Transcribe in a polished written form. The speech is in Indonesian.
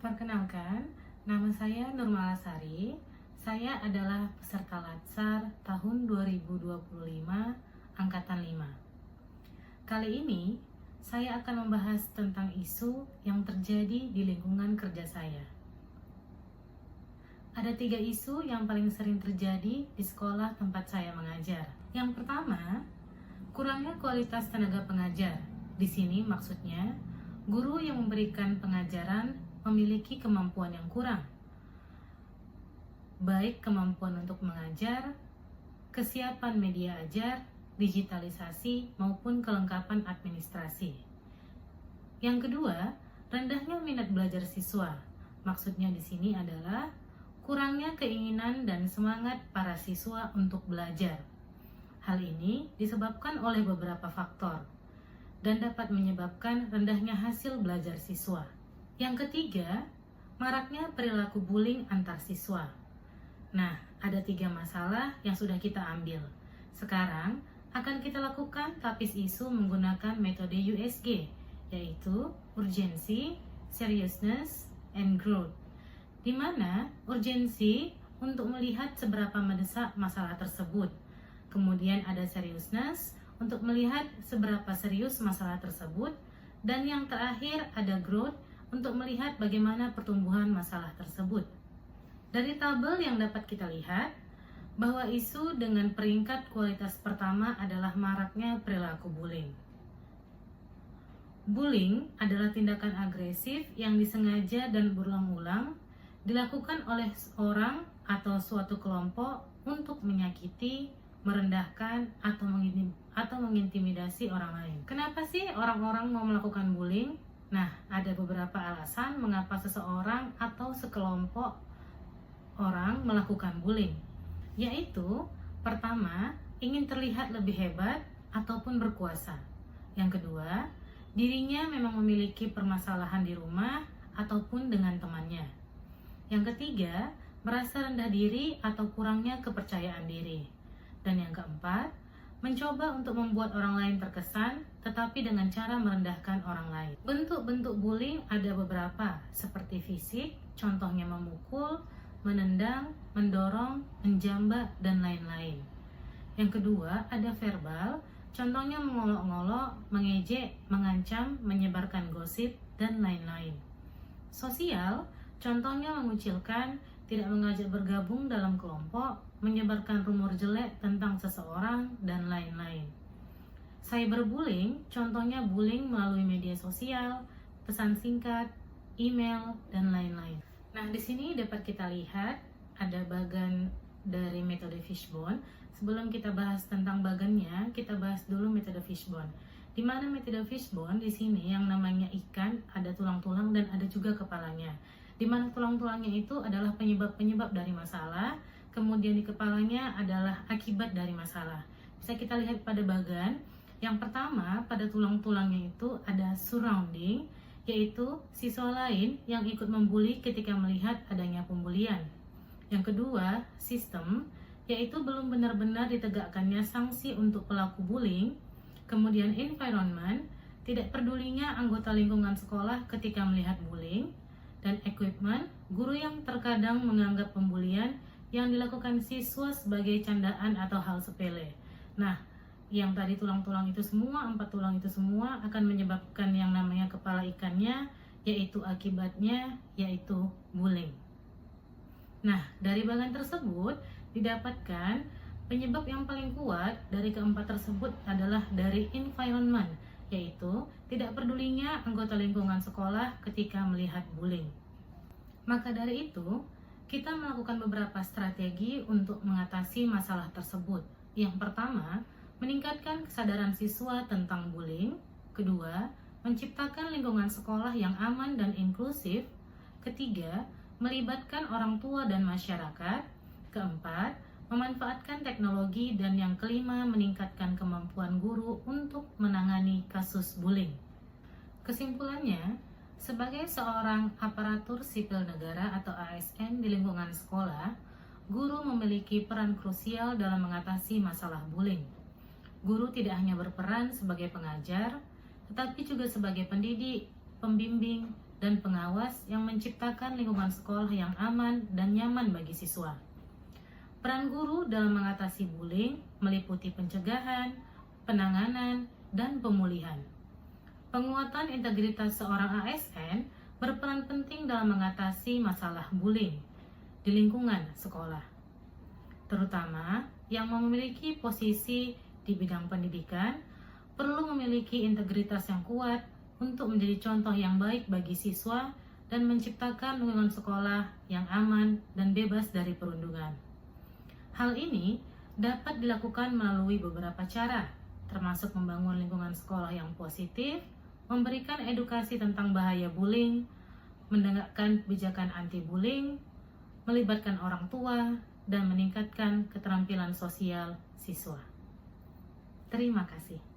Perkenalkan, nama saya Nurmalasari. Saya adalah peserta Latsar tahun 2025, Angkatan 5. Kali ini, saya akan membahas tentang isu yang terjadi di lingkungan kerja saya. Ada 3 isu yang paling sering terjadi di sekolah tempat saya mengajar. Yang pertama, kurangnya kualitas tenaga pengajar. Di sini maksudnya, guru yang memberikan pengajaran memiliki kemampuan yang kurang, baik kemampuan untuk mengajar, kesiapan media ajar, digitalisasi, maupun kelengkapan administrasi. Yang kedua, rendahnya minat belajar siswa. Maksudnya di sini adalah kurangnya keinginan dan semangat para siswa untuk belajar. Hal ini disebabkan oleh beberapa faktor dan dapat menyebabkan rendahnya hasil belajar siswa. Yang ketiga, maraknya perilaku bullying antar siswa. Nah, ada 3 masalah yang sudah kita ambil. Sekarang akan kita lakukan tapis isu menggunakan metode USG, yaitu urgency, seriousness, and growth. Di mana urgensi untuk melihat seberapa mendesak masalah tersebut. Kemudian ada seriousness untuk melihat seberapa serius masalah tersebut. Dan yang terakhir ada growth untuk melihat bagaimana pertumbuhan masalah tersebut. Dari tabel yang dapat kita lihat, bahwa isu dengan peringkat kualitas pertama adalah maraknya perilaku bullying. Bullying adalah tindakan agresif yang disengaja dan berulang-ulang dilakukan oleh orang atau suatu kelompok untuk menyakiti, merendahkan, atau mengintimidasi orang lain. Kenapa sih orang-orang mau melakukan bullying? Nah, ada beberapa alasan mengapa seseorang atau sekelompok orang melakukan bullying, yaitu pertama, ingin terlihat lebih hebat ataupun berkuasa. Yang kedua, dirinya memang memiliki permasalahan di rumah ataupun dengan temannya. Yang ketiga, merasa rendah diri atau kurangnya kepercayaan diri. Dan yang keempat, mencoba untuk membuat orang lain terkesan, tetapi dengan cara merendahkan orang lain. Bentuk-bentuk bullying ada beberapa, seperti fisik, contohnya memukul, menendang, mendorong, menjambak, dan lain-lain. Yang kedua, ada verbal, contohnya mengolok-ngolok, mengejek, mengancam, menyebarkan gosip, dan lain-lain. Sosial, contohnya mengucilkan, tidak mengajak bergabung dalam kelompok, menyebarkan rumor jelek tentang seseorang, dan lain-lain. Cyberbullying, contohnya bullying melalui media sosial, pesan singkat, email, dan lain-lain. Nah, di sini dapat kita lihat ada bagan dari metode Fishbone. Sebelum kita bahas tentang bagannya, kita bahas dulu metode Fishbone. Di mana metode Fishbone di sini yang namanya ikan ada tulang-tulang dan ada juga kepalanya. Di mana tulang-tulangnya itu adalah penyebab-penyebab dari masalah, kemudian di kepalanya adalah akibat dari masalah. Bisa kita lihat pada bagan. Yang pertama, pada tulang-tulangnya itu ada surrounding, yaitu siswa lain yang ikut membuli ketika melihat adanya pembulian. Yang kedua, sistem, yaitu belum benar-benar ditegakkannya sanksi untuk pelaku bullying. Kemudian environment, tidak pedulinya anggota lingkungan sekolah ketika melihat bullying. Dan equipment, guru yang terkadang menganggap pembulian yang dilakukan siswa sebagai candaan atau hal sepele. Nah, yang tadi tulang-tulang itu semua, 4 tulang itu semua akan menyebabkan yang namanya kepala ikannya, yaitu akibatnya, yaitu bullying. Nah, dari bagan tersebut didapatkan penyebab yang paling kuat dari keempat tersebut adalah dari environment, yaitu tidak pedulinya anggota lingkungan sekolah ketika melihat bullying. Maka dari itu, kita melakukan beberapa strategi untuk mengatasi masalah tersebut. Yang pertama, meningkatkan kesadaran siswa tentang bullying. Kedua, menciptakan lingkungan sekolah yang aman dan inklusif. Ketiga, melibatkan orang tua dan masyarakat. Keempat, memanfaatkan teknologi. Dan yang kelima, meningkatkan kemampuan guru untuk menangani kasus bullying. Kesimpulannya, sebagai seorang aparatur sipil negara atau ASN di lingkungan sekolah, guru memiliki peran krusial dalam mengatasi masalah bullying. Guru tidak hanya berperan sebagai pengajar, tetapi juga sebagai pendidik, pembimbing, dan pengawas yang menciptakan lingkungan sekolah yang aman dan nyaman bagi siswa. Peran guru dalam mengatasi bullying meliputi pencegahan, penanganan, dan pemulihan. Penguatan integritas seorang ASN berperan penting dalam mengatasi masalah bullying di lingkungan sekolah, terutama yang memiliki posisi di bidang pendidikan perlu memiliki integritas yang kuat untuk menjadi contoh yang baik bagi siswa dan menciptakan lingkungan sekolah yang aman dan bebas dari perundungan. Hal ini dapat dilakukan melalui beberapa cara, termasuk membangun lingkungan sekolah yang positif, memberikan edukasi tentang bahaya bullying, menegakkan kebijakan anti-bullying, melibatkan orang tua, dan meningkatkan keterampilan sosial siswa. Terima kasih.